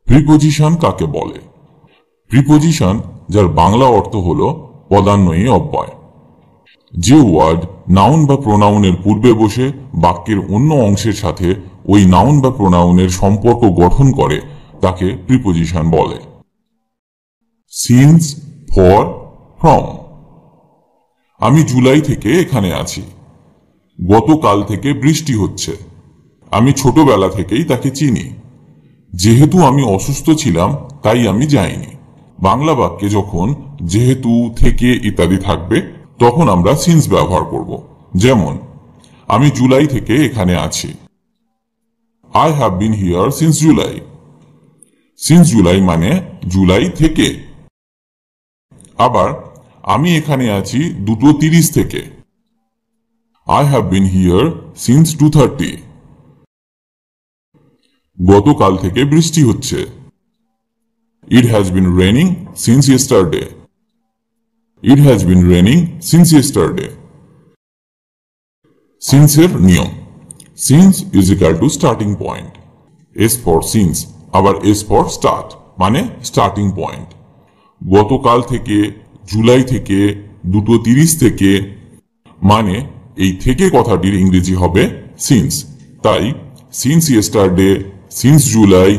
Preposition কাকে বলে? Preposition যার বাংলা অর্থ হল পদান্বয়ী অব্যয়। যে ওয়ার্ড নাউন বা প্রোনাউনের পূর্বে বসে বাক্যের অন্য অংশের সাথে ওই নাউন বা প্রোনাউনের সম্পর্ক গঠন করে তাকে প্রিপোজিশন বলে। Since, for, from. আমি জুলাই থেকে এখানে আছি। গতকাল থেকে বৃষ্টি হচ্ছে। আমি ছোটবেলা থেকেই তাকে চিনি। যেহেতু আমি অসুস্থ ছিলাম তাই আমি যাইনি। বাংলা বাক্যে যখন যেহেতু, থেকে ইত্যাদি থাকবে তখন আমরা সিন্স ব্যবহার করব। যেমন, আমি জুলাই থেকে এখানে আছি। I have been here since July. Since July মানে জুলাই থেকে। আবার, আমি এখানে আছি 2:30 থেকে। I have been here since 2:30. গতকাল থেকে বৃষ্টি হচ্ছে। It has been raining since yesterday. It has been raining since yesterday. Since এর নিয়ম। Since is equal to starting point. S for since, আবার S for start মানে starting point. গতকাল থেকে, জুলাই থেকে, 2:30 থেকে মানে এই থেকে কথাটির ইংরেজি হবে since। তাই since yesterday, since July,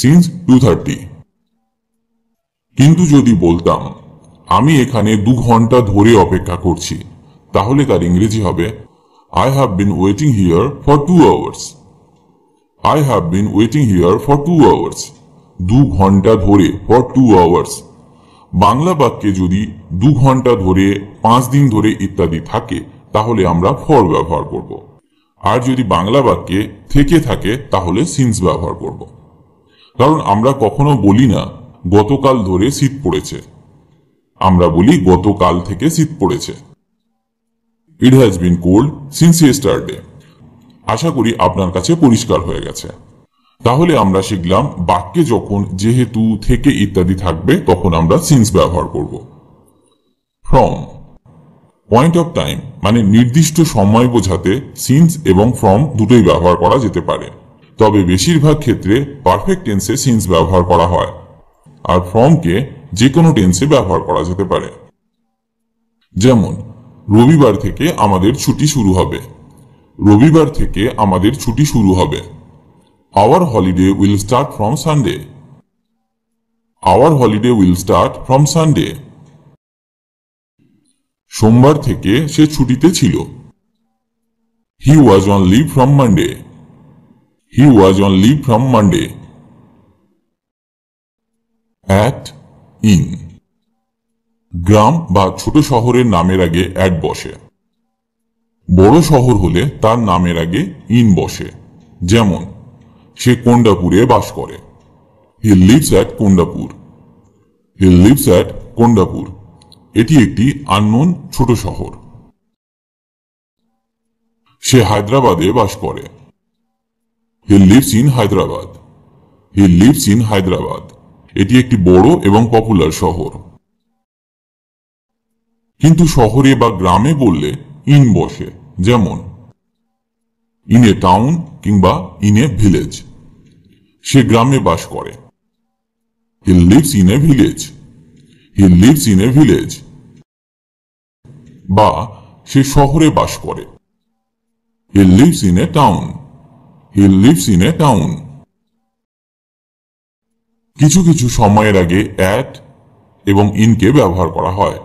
since 2:30। কিন্তু যদি বলতাম আমি এখানে 2 ঘন্টা ধরে অপেক্ষা করছি, তাহলে তার ইংরেজি হবে I have been waiting here for 2 hours. I have been waiting here for 2 hours. 2 ঘন্টা ধরে, for 2 hours। বাংলা বাক্যে যদি 2 ঘন্টা ধরে, 5 দিন ধরে ইত্যাদি থাকে তাহলে আমরা ফর ব্যবহার করব। আর যদি বাংলা বাক্যে থেকে থাকে তাহলে সিন্স ব্যবহার করব। কারণ আমরা কখনো বলি না গতকাল ধরে শীত পড়েছে, আমরা বলি গতকাল থেকে শীত পড়েছে। It has been cold since yesterday. আশা করি আপনার কাছে পরিষ্কার হয়ে গেছে। তাহলে আমরা শিখলাম বাক্যে যখন যেহেতু, থেকে ইত্যাদি থাকবে তখন আমরা সিন্স ব্যবহার করব। ফ্রম। পয়েন্ট অফ টাইম মানে নির্দিষ্ট সময় বোঝাতে সিন্স এবং ফ্রম দুটোই ব্যবহার করা যেতে পারে। তবে বেশিরভাগ ক্ষেত্রে পারফেক্ট টেন্সে সিন্স ব্যবহার করা হয়, আর ফ্রমকে যে কোনো টেন্সে ব্যবহার করা যেতে পারে। যেমন, রবিবার থেকে আমাদের ছুটি শুরু হবে। রবিবার থেকে আমাদের ছুটি শুরু হবে। Our holiday will start from Sunday. Our holiday will start from Sunday. সোমবার থেকে সে ছুটিতে ছিল। He was on leave from Monday. He was on leave from Monday. At, in। গ্রাম বা ছোট শহরের নামের আগে অ্যাট বসে। বড় শহর হলে তার নামের আগে ইন বসে। যেমন, সে কোন্ডাপুরে বাস করে। He lives at কোন্ডাপুর। He lives at কোন্ডাপুর। এটি একটি আননোন ছোট শহর। সে হায়দ্রাবাদে বাস করে। He lives in Hyderabad. He lives in Hyderabad. এটি একটি বড় এবং পপুলার শহর। কিন্তু শহরে বা গ্রামে বললে ইন বসে। যেমন, ইন এ টাউন কিংবা ইন এ ভিলেজ। সে গ্রামে বাস করে। He lives in a village. He lives in a village. বা সে শহরে বাস করে। He lives in a town. He lives in a town. কিছু কিছু সময়ের আগে অ্যাট এবং ইনকে ব্যবহার করা হয়।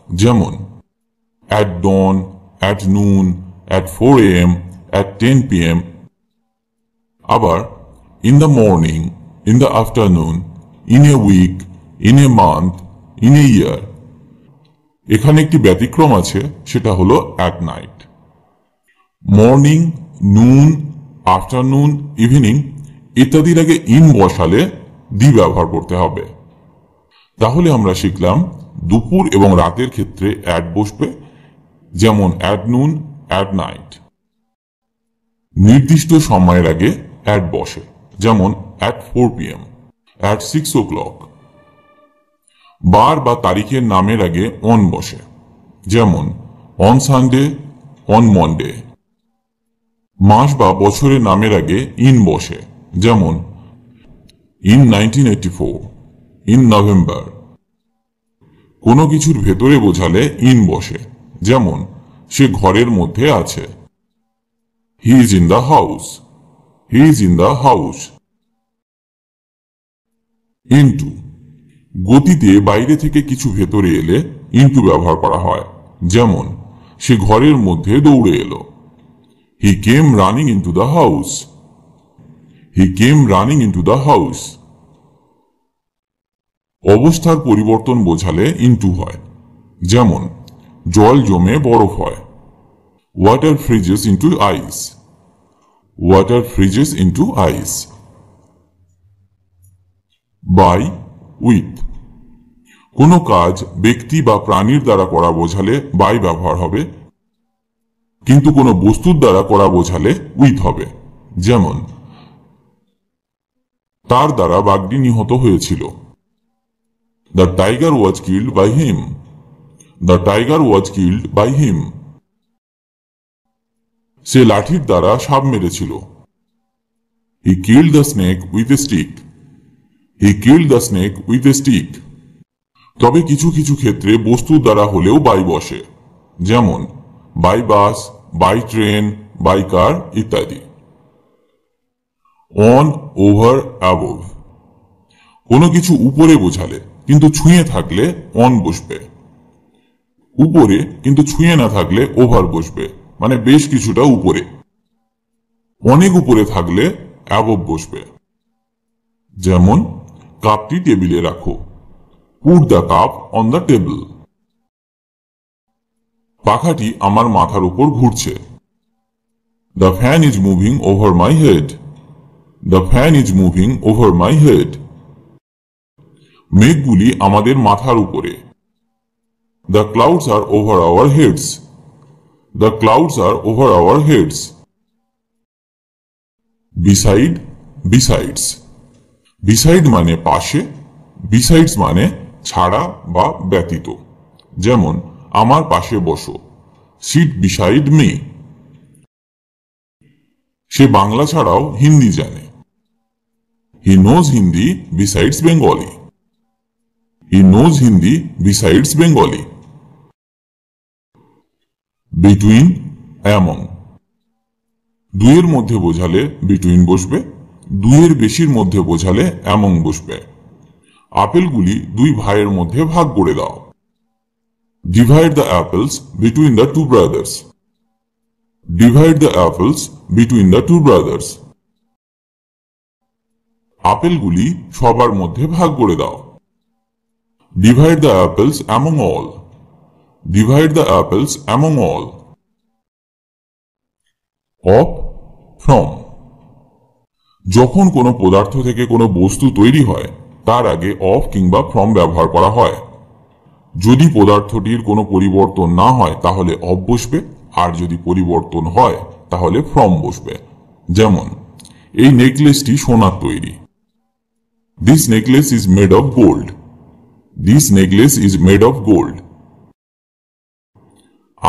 যেমন, at dawn, at noon, at 4 a.m., at 10 p.m. আবার in the morning, in the afternoon, in a week, in a month, in a year. এখানে একটি ব্যতিক্রম আছে, সেটা হলো at night. মর্নিং, নুন, আফটারনুন, ইভিনিং ইত্যাদির আগে ইন বসালে দি ব্যবহার করতে হবে। তাহলে আমরা শিখলাম দুপুর এবং রাতের ক্ষেত্রে অ্যাট বসবে, যেমন অ্যাট নুন, অ্যাট নাইট। নির্দিষ্ট সময়ের আগে অ্যাট বসে, যেমন অ্যাট 4 p.m., অ্যাট 6 o'clock। বার বা তারিখের নামের আগে অন বসে, যেমন অন সানডে, অন মন্ডে। মাস বা বছরের নামের আগে ইন বসে, যেমন In 1984, in November. কোনো কিছুর ভেতরে বোঝালে ইন বসে, যেমন সে ঘরের মধ্যে আছে। He is in the house. He is in the house. Into. গতিতে বাইরে থেকে কিছু ভেতরে এলে ইনটু ব্যবহার করা হয়, যেমন সে ঘরের মধ্যে দৌড়ে এলো। He came running into the house. He came running into the house. অবস্থার পরিবর্তন বোঝালে ইনটু হয়, যেমন জল জমে বরফ হয়। Water freezes into ice. Water freezes into ice. By, with. কোনো কাজ ব্যক্তি বা প্রাণীর দ্বারা করা বোঝালে বাই ব্যবহার হবে, কিন্তু কোনো বস্তুর দ্বারা করা বোঝালে উইথ হবে, যেমন তার দ্বারা বাঘটি নিহত হয়েছিল। The tiger was killed by him. The tiger was killed by him. সে লাঠির দ্বারা সাপ মেরেছিল। He killed the snake with a stick. He killed the snake with a stick. তবে কিছু কিছু ক্ষেত্রে বস্তুর দ্বারা হলেও বাই বসে, যেমন by bus, by train, by car ইত্যাদি। On, over, above. কোনো কিছু উপরে বোঝালে কিন্তু ছুঁয়ে থাকলে অন বসবে, উপরে কিন্তু ছুঁয়ে না থাকলে ওভার বসবে, মানে বেশ কিছুটা উপরে। অনেক উপরে থাকলে অ্যাবভ বসবে, যেমন কাপটি টেবিলে রাখো। Put the cup on the table. পাখাটি আমার মাথার উপর ঘুরছে। The fan is moving over my head. The fan is moving over my head. মেঘগুলি আমাদের মাথার উপরে। The clouds are over our heads. The clouds are over our heads. Beside, besides. Beside মানে পাশে, besides মানে ছাড়া বা ব্যতীত, যেমন আমার পাশে বসো। Sit beside me. সে বাংলা ছাড়াও হিন্দি জানে। He knows Hindi besides Bengali. He knows Hindi besides Bengali. Between, among. দুইয়ের মধ্যে বোঝালে between বসবে, দুইয়ের বেশির মধ্যে বোঝালে among বসবে। আপেলগুলি দুই ভাইয়ের মধ্যে ভাগ করে দাও। Divide the apples between the two brothers. Divide the apples between the two brothers. আপেলগুলি সবার মধ্যে ভাগ করে দাও। Divide the apples among all. Divide the apples among all. Of, from. যখন কোনো পদার্থ থেকে কোনো বস্তু তৈরি হয় তার আগে অফ কিংবা ফ্রম ব্যবহার করা হয়। যদি পদার্থটির কোনো পরিবর্তন না হয় তাহলে অফ বসবে, আর যদি পরিবর্তন হয় তাহলে ফ্রম বসবে, যেমন এই নেকলেসটি সোনার তৈরি। This necklace is made of gold. This necklace is made of gold.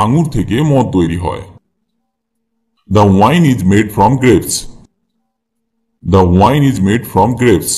আঙুর থেকে মদ তৈরি হয়। The wine is made from grapes. The wine is made from grapes.